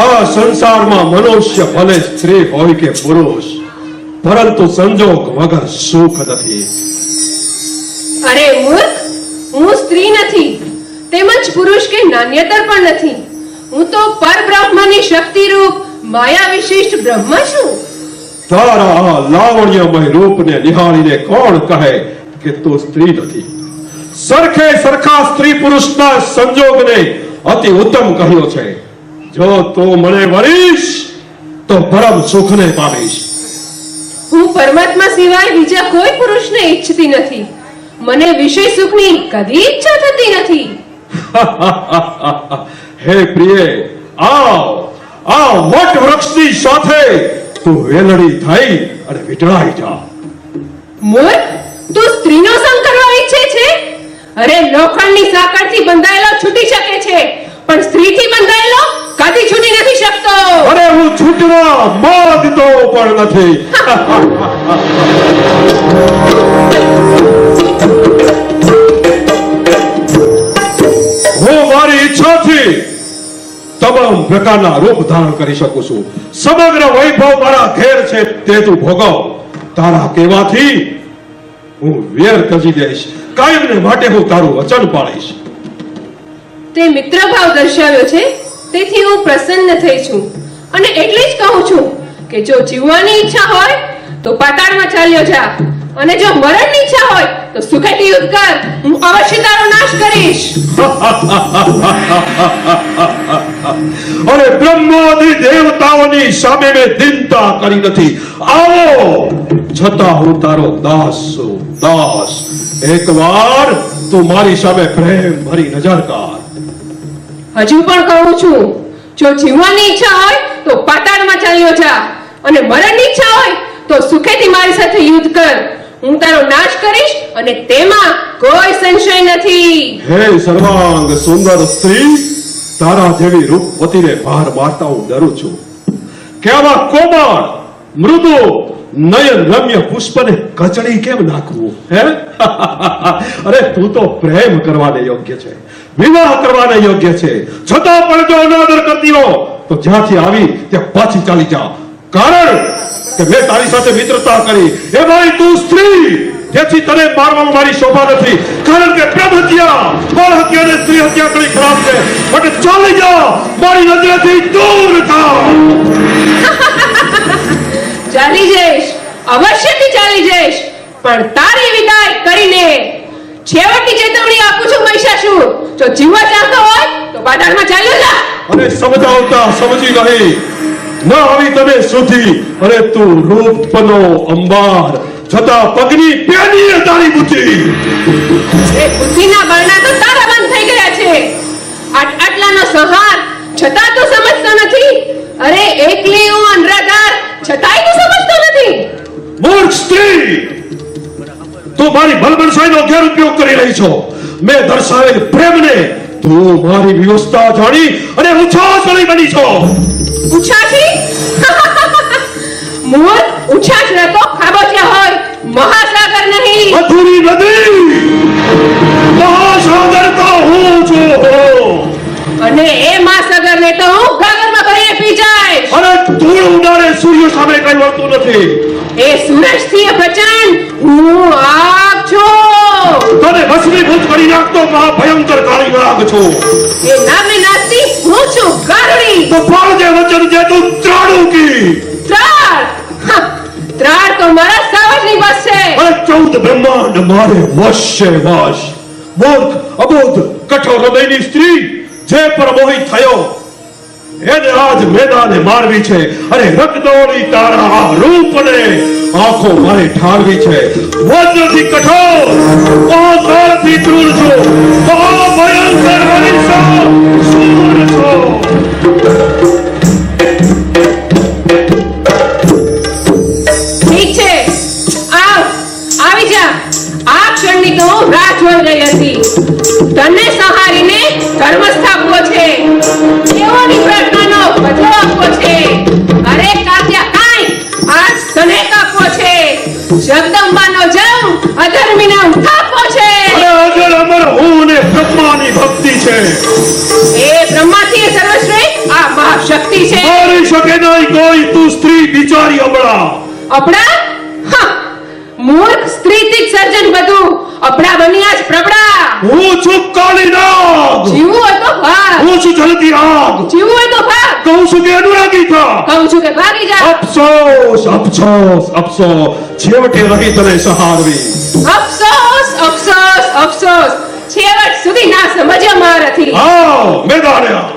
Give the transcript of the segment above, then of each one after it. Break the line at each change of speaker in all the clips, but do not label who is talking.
આ સંસારમાં મનુષ્ય ભલે સ્ત્રી હોય કે પુરુષ, પરંતુ સંજોગ વગર સુખ નથી.
અરે મૂર્ખ, હું સ્ત્રી નથી, તેમજ પુરુષ કે નાન્યતર પણ નથી. હું તો પરબ્રહ્મની શક્તિરૂપ માયા વિશિષ્ટ બ્રહ્મ છું.
તારા આ લાવણ્યમય રૂપને નિહાળીને કોણ કહે કે તું સ્ત્રી નથી? સરખે સરખા સ્ત્રી પુરુષના સંજોગને અતિ ઉત્તમ કહ્યો છે. જો તું મને વરીશ તો પરમ સુખને પામીશ.
હું પરમાત્મા સિવાય બીજા કોઈ પુરુષને ઈચ્છતી નથી. મને વિષય સુખની કદી ઈચ્છા થતી નથી.
હે પ્રિય, આ વટ વૃક્ષની સાથે તું વેલડી થઈ અને વિટળાઈ જા.
મૂર્ખ, તું સ્ત્રીનો સંગ કરવા ઈચ્છે છે? અરે લોખંડની સાંકળથી બંધાયેલો છૂટી શકે છે, પણ સ્ત્રીથી બંધાયેલો કદી છૂટી નથી શકતો.
અરે હું છૂટવા માંગતો પણ નથી. હું મારી ઈચ્છાથી તમામ પ્રકારના રૂપ ધારણ કરી શકું છું. સમગ્ર વૈભવ મારા ઘેર છે તે તું ભોગવ. તારા કહેવાથી હું વેર તજી દઈશ. કાયમને માટે હું તારું વચન પાળીશ.
તે મિત્રભાવ દર્શાવ્યો છે, તેથી હું પ્રસન્ન થઈ છું અને એટલે જ કહું છું કે જો જીવવાની ઈચ્છા હોય તો પાતાળમાં ચાલ્યો જા, અને જો મરણની ઈચ્છા હોય તો સુખેથી યુદ્ધ કર. હું અવશ્ય તારો નાશ કરીશ.
અરે બ્રહ્માદિ દેવતાઓની સામે મેં દિનતા કરી નથી. આવો, છતાં હું તારો દાસ છું, દાસ. એકવાર તું મારી સામે પ્રેમ ભરી નજર કર.
હજુ પણ કહું છું, જો જીવવાની ઈચ્છા હોય તો પાતાળમાં ચાલ્યો જા, અને મરણની ઈચ્છા હોય તો સુખેથી મારી સાથે યુદ્ધ કર. હું તારો નાશ કરીશ અને તેમાં કોઈ સંશય નથી.
હે સર્વાંગ સુંદર સ્ત્રી, તારા જેવી રૂપવતીને ભાર મારતા હું ડરું છું કે આવા કોમળ મૃદુ નયન રમ્ય પુષ્પને કચડી કેમ નાખવું? હે અરે તું તો પ્રેમ કરવાને યોગ્ય છે, વિવાહ કરવાને યોગ્ય છે, છતાં પણ જો અનાદર કરતી હો તો જ્યાંથી આવી ત્યાં પાછી ચાલી જા. કારણ કે મેં તારી સાથે મિત્રતા કરી. એ ભાઈ તું સ્ત્રી, તેથી તને મારવામાં મારી શોભા નથી. કારણ કે પ્રેમ હત્યા, બાળ હત્યા અને સ્ત્રી હત્યા કરી ખરાબ છે. માટે ચાલી જા, મારી નજરેથી દૂર થા.
ચાલી જઈશ, અવશ્યથી ચાલી જઈશ, પણ તારી વિદાય કરીને. છેવટની ચેતવણી આપું છું મહિષાસુર, જો જીવવા ચાહતો હોય તો પાતાળમાં ચાલ્યો જા.
અને સમજાવતા સમજી નહીં, ન આવી તને સુધી. અરે તું રૂપનો અંબાર, છતાં પગની પેની તારી બુદ્ધિ.
એ બુદ્ધિના બારણા તો તારા બંધ થઈ ગયા છે. આટલાનો સંહાર છતાં તો સમજતો નથી. અરે એકલી હું અનરાધાર, છતાંય તું સમજતો નથી.
મૂર્ખ સ્ત્રી, તું મારી ભલભણસાઈનો ગેરઉપયોગ કરી રહી છો. મેં દર્શાવેલ પ્રેમને તું મારી વ્યવસ્થા જાણી અને ઉછાસણી બની છો.
ઉછાસી? મૂર્ખ, ઉછાસ ન તો ખાબોચિયા હોય, મહાસાગર નહીં.
અધૂરી નદી, મહાસાગર તો હું છું.
અને એ મહાસાગરને તો હું ગાગરમાં ભરીને પી જઈશ.
અને ધૂળ ઉડાડે સૂર્ય સામે કઈ વળતું નથી.
એ સૂરજથી પ્રચંડ હું આગ છું.
તને ભસ્મીભૂત કરી નાખતો મહાભયંકર કાળી નાગ છું.
એ નામે નાચતી હું છું ગારુડી.
તો ફાળજે વચન જે તું ત્રાણુકી.
ત્રાળ? હા, ત્રાળ તો મારા સાવજની બસ છે.
અને 14 બ્રહ્માંડ મારે વશ છે, વશ. મૂર્ખ, અબોધ, કઠોર હૃદયની સ્ત્રી જે પર મોહિત થયો એને આજ મેદાને મારવી છે. અને રક્તોળી તારા આ રૂપને આંખો મારે ઠારવી છે. વજ્રથી કઠોર, ઓંકારથી ક્રૂર છો, મહાભયંકર હરીશો, શૂર છો.
ઠીક છે, આવી જા. આ ક્ષણની તો હું રાહ જોઈ રહી હતી. તને સહારીને કર્મ સ્થાપવો છે, એવોની પ્રાર્થનાનો બદલો આપવો છે. અરે કાત્યા કાઈ, આજ તને કાપવો છે. જગદંબાનો જંગ અધર્મીને ઉઠાપવો છે.
અરે અજર અમર હું ને બ્રહ્માની ભક્તિ છે.
એ બ્રહ્માથી સર્વશ્રેષ્ઠ આ મહાશક્તિ શકતી છે?
મારી શકે નહીં કોઈ, તું સ્ત્રી બિચારી અબળા.
અપડા? હા, મૂર્ખ સ્ત્રીથી જ સર્જન બધું. અપડા બન્યા જ પ્રબળા.
હું છું કાળી નાગ,
જીવવું હોય તો ભાગ,
હું છું જલતી આગ.
જીવવું હોય તો ભાગ.
કહું છું કે અનુરાગી થા.
કહું છું કે ભાગી જા.
અફસોસ અફસોસ અફસોસ, છેવટે રહી તને સહારવી.
અફસોસ અફસોસ અફસોસ, છેવટ સુધી ના સમજ્યા મારાથી.
આવ મેદાને આવ.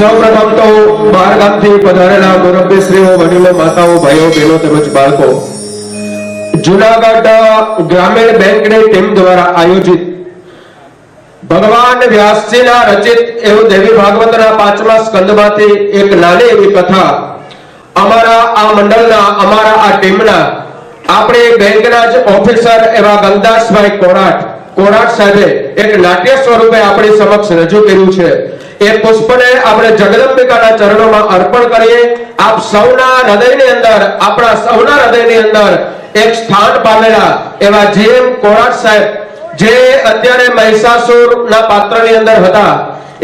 સૌપ્રથમ તો બહાર ગામથી પધારેલા મુરબ્બીશ્રીઓ, વડીલો, માતાઓ, ભાઈઓ, બહેનો તેમજ બાળકો, જુનાગઢ ગ્રામીણ બેંકની ટીમ દ્વારા આયોજિત ભગવાન વ્યાસજીના રચિત એવું દેવી ભાગવતના 5મા સ્કંદમાંથી એક નાની એવી કથા અમારા આ મંડળના, અમારા આ ટીમના, આપણી બેંકના જ ઓફિસર એવા ગંગદાસભાઈ કોરાટ સાહેબે એક નાટ્ય સ્વરૂપે આપણી સમક્ષ રજૂ કર્યું છે. એ પુષ્પને આપણે જગદંબિકાના ચરણોમાં અર્પણ કરીએ. આપ સૌના હૃદયની અંદર, આપણા સૌના હૃદયની અંદર એક સ્થાન પામેલા એવા જીએમ કોરાટ સાહેબ, જે અત્યારે મહિષાસુરના પાત્રની અંદર હતા,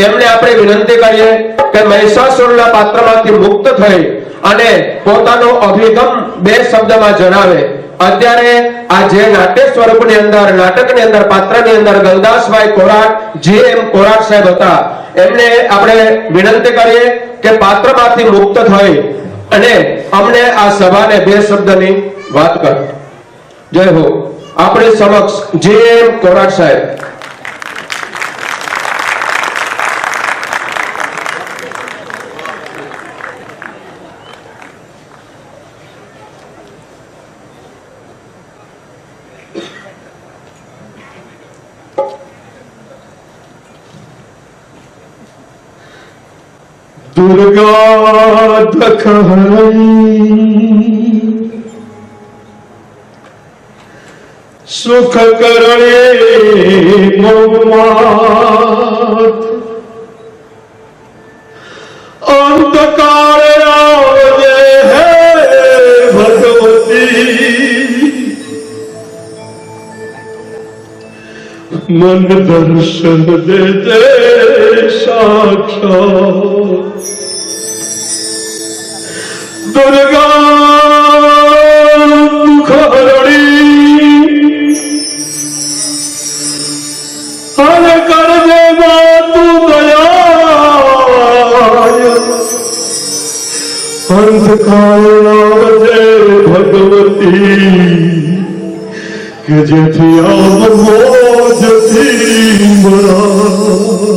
એમને આપણે વિનંતી કરીએ કે મહિષાસુરના પાત્રમાંથી મુક્ત થઈ અને પોતાનો અભિગમ 2 શબ્દમાં જણાવે. અત્યારે આ જે નાટ્ય સ્વરૂપની અંદર, નાટકની અંદર, પાત્રની અંદર ગંગદાસભાઈ કોરાટ, જીએમ કોરાટ સાહેબ હતા, એમને આપણે વિનંતી કરીએ કે પાત્રમાંથી મુક્ત થઈ અને અમને આ સભાને 2 શબ્દની વાત કરો. જય હો. આપણી સમક્ષ જીએમ કોરાટ સાહેબ.
दुर्गा दखहरी सुख करणे मोमात अंतकाल आवजे है भगवती मन दर्शन दे दे साक्षात दुर्गा दुख हरणी हर कर दे तू दया अंतकाल आवजे भगवती કે જેથી આવવો જથી મરા.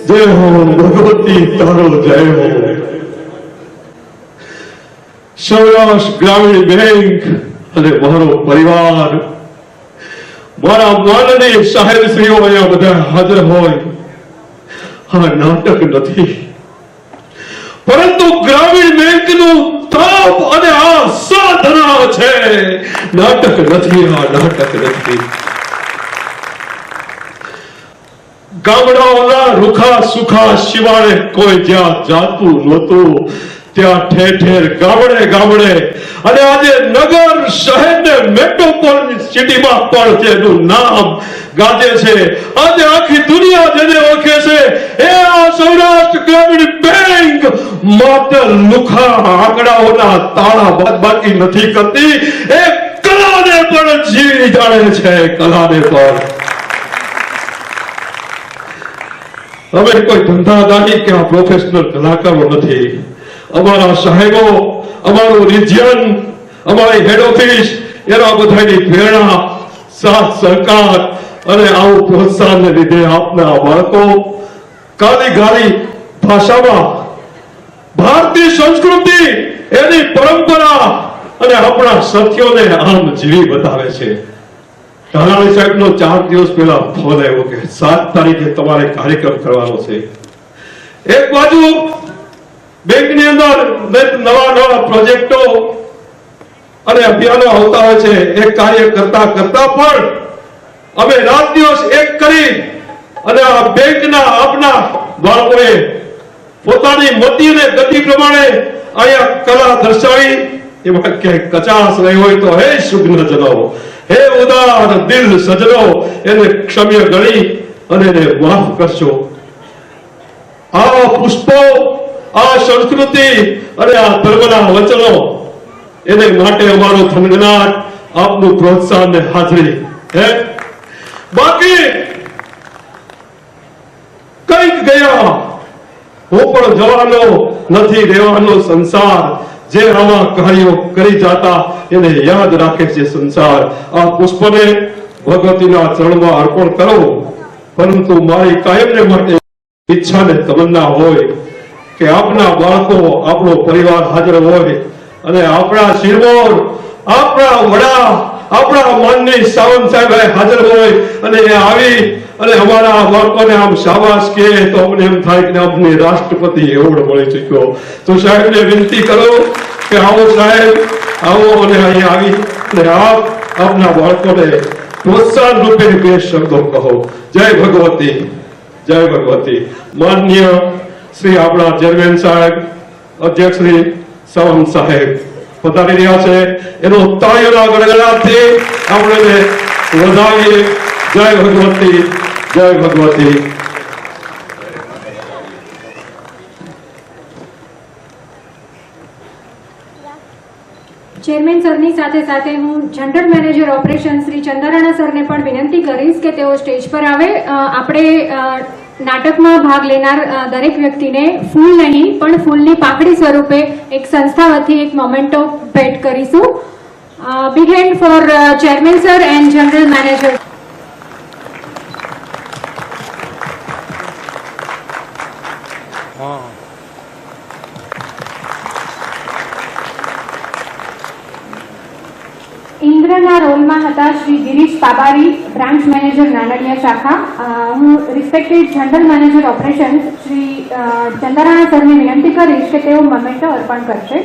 જય હો ભગવતી, તારો જય હો. સૌરાષ્ટ્ર ગ્રામીણ બેંક અને મારો પરિવાર, મારા માનનીય સાહેબશ્રીઓ અહીંયા બધા હાજર હોય. આ નાટક નથી, પરંતુ ગ્રામીણ બેંકનું તાપ અને આ સાધના છે. નાટક નથી, આ નાટક નથી. ગામડાઓના રૂખા સુખા શિવાળે કોઈ જ્યાં જાતું નહોતું, ત્યાં ઠેર ઠેર ગામડે ગામડે અને આજે નગર શહેર ને મેટ્રોપોલિટન સિટીમાં પણ તેનું નામ ગાજે છે. આજે આખી દુનિયા જેને ઓળખે છે એ આ સૌરાષ્ટ્ર ગ્રામીણ બેંક માત્ર લુખા આંકડાઓના તાળા બાકી નથી કરતી, એ કલાને પણ જીવી જાણે છે. કલાને પણ અમે કોઈ ધંધાદારી કે આ પ્રોફેશનલ કલાકારો નથી. અમારા સાહેબો, અમારું રિજિયન, અમારી હેડ ઓફિસ, એના બધાની પ્રેરણા, સાથ સહકાર અને આવું પ્રોત્સાહનને લીધે આપના બાળકો ગાલી ભાષામાં ભારતીય સંસ્કૃતિ, એની પરંપરા અને આપણા સત્યોને આમ જીવી બતાવે છે. ધાનાણી સાહેબનો 4 દિવસ પહેલા ફોન આવ્યો કે 7 તારીખે તમારે કાર્યક્રમ કરવાનો છે. એક બાજુ બેંકની અંદર નવા પ્રોજેક્ટો અને અભિયાનો આવતા હોય છે. એક કાર્ય કરતા પણ અમે રાત દિવસ એક કરી અને આ બેંકના આપના બાળકોએ પોતાની મતિ અને ગતિ પ્રમાણે અહીંયા કલા દર્શાવી એમાં ક્યાંય કચાશ રહી હોય તો હે શુગ્ન જનો, હે ઉદાર દિલ સજનો, એને ક્ષમ્ય ગણી અને એને માફ કરશો. આ પુષ્પો, આ સંસ્કૃતિ અને આ ધર્મના વચનો, એને માટે અમારો થનગનાટ, આપનું પ્રોત્સાહન ને હાજરી. હે બાકી કઈક ગયા, હું પણ જવાનો નથી, રહેવાનો સંસાર. જે આવા કાર્યો કરી જાતા એને યાદ રાખે છે સંસાર. આ પુષ્પને ભગવતીના ચરણમાં અર્પણ કરો, પરંતુ મારી કાયમને માટે ઈચ્છા ને તમન્ના હોય કે આપના બાળકો, આપણો પરિવાર હાજર હોય અને આપણા શિરમોર, આપણા વડા, આપણા માનની સાવંત સાહેબ હાજર હોય અને એ આવી અને અમારા બાળકોને આમ શાબાશ કહે તો અમને એમ થાય કે અમને રાષ્ટ્રપતિ એવોર્ડ મળી ચૂક્યો. તો સાહેબને વિનંતી કરો કે આવો સાહેબ, આવો અને અહીં આવી અને આપના બાળકોને પ્રોત્સાહન રૂપે બે શબ્દો કહો. જય ભગવતી, જય ભગવતી. માન્ય શ્રી આપણા ચેરમેન સાહેબ, અધ્યક્ષ શ્રી સાવંત સાહેબ પધારી રહ્યા છે. એનો તાળીઓના ગડગડાટથી આપણે વધાવીએ. જય ભગવતી, જય ભગવતી.
ચેરમેન સરની સાથે સાથે હું general manager operation Shri Chandrana સરને પણ વિનંતી કરીશ કે તેઓ સ્ટેજ પર આવે. આપણે નાટકમાં ભાગ લેનાર દરેક વ્યક્તિને ફૂલ નહીં પણ ફૂલની પાકડી સ્વરૂપે એક સંસ્થા વતી એક મોમેન્ટો ભેટ કરીશું. Big hand for chairman sir and general manager. ઇન્દ્રના રોલમાં હતા શ્રી ગિરીશ પાબારી, બ્રાન્ચ મેનેજર નાનડિયા શાખા. હું respected general manager operation Shri Chandrana સરને વિનંતી કરીશ કે તેઓ મોમેન્ટો અર્પણ કરશે.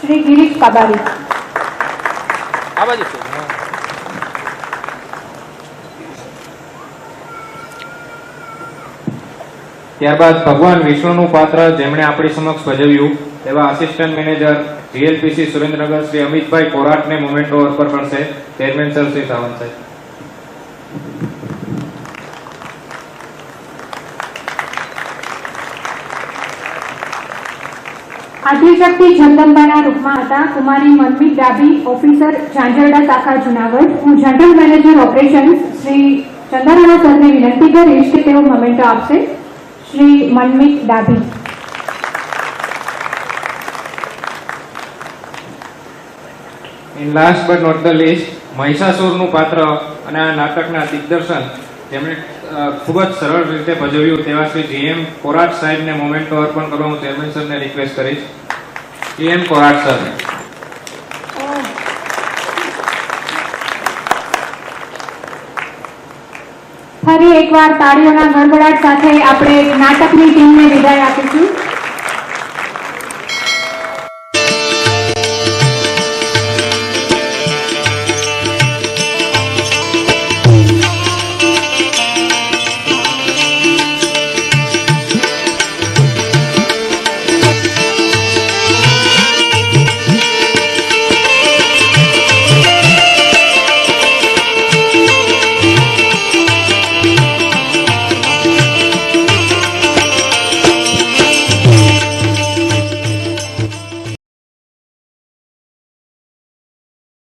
શ્રી ગિરીશ પાબારી.
ત્યારબાદ ભગવાન વિષ્ણુનું પાત્ર જેમણે આપણી સમક્ષ ભજવ્યું એવા assistant manager GLPC Surendranagar Shri Amitbhai કોરાટને મોમેન્ટો અર્પણ કરશે. ચેરમેન સર શ્રી સાવંત સાહેબ.
આદ્યશક્તિ જગદંબાના રૂપમાં હતા કુમારી મનમીત ડાભી, ઓફિસર ઝાંઝરડા શાખા જુનાગઢ. હું general manager operations Shri Chandrana સરને વિનંતી કરીશ કે તેઓ મોમેન્ટો આપશે. Shri Manmeet Dabhi.
In last but not the least, મહિષાસુરનું પાત્ર અને આ નાટકના દિગ્દર્શન જેમણે ખૂબ જ સરળ રીતે ભજવ્યું તેવા શ્રી જીએમ કોરાટ સાહેબને મોમેન્ટો અર્પણ કરવા હું ચેરમેન સરને રિક્વેસ્ટ કરીશ. GM Korat sir.
ફરી એકવાર તાળીઓના ગડગડાટ સાથે આપણે નાટકની ટીમને વિદાય આપીશું.